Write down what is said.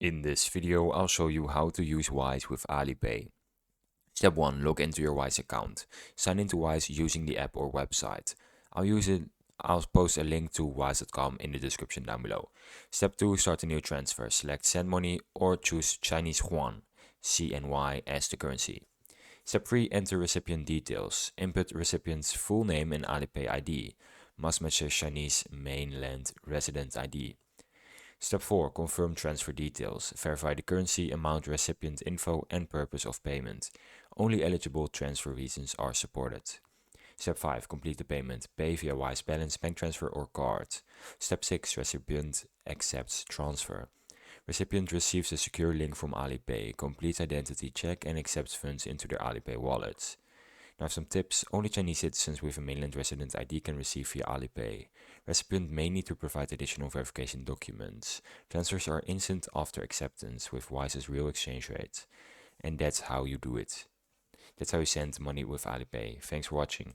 In this video, I'll show you how to use Wise with Alipay. Step 1. Log into your Wise account. Sign into Wise using the app or website. I'll post a link to wise.com in the description down below. Step 2. Start a new transfer. Select send money or choose Chinese yuan, CNY, as the currency. Step 3. Enter recipient details. Input recipient's full name and Alipay ID. Must match a Chinese mainland resident ID. Step 4. Confirm transfer details. Verify the currency, amount, recipient info, and purpose of payment. Only eligible transfer reasons are supported. Step 5. Complete the payment. Pay via Wise Balance, bank transfer, or card. Step 6. Recipient accepts transfer. Recipient receives a secure link from Alipay, completes identity check, and accepts funds into their Alipay wallets. Now some tips. Only Chinese citizens with a mainland resident ID can receive via Alipay. Recipient may need to provide additional verification documents. Transfers are instant after acceptance with Wise's real exchange rate. And that's how you do it. That's how you send money with Alipay. Thanks for watching.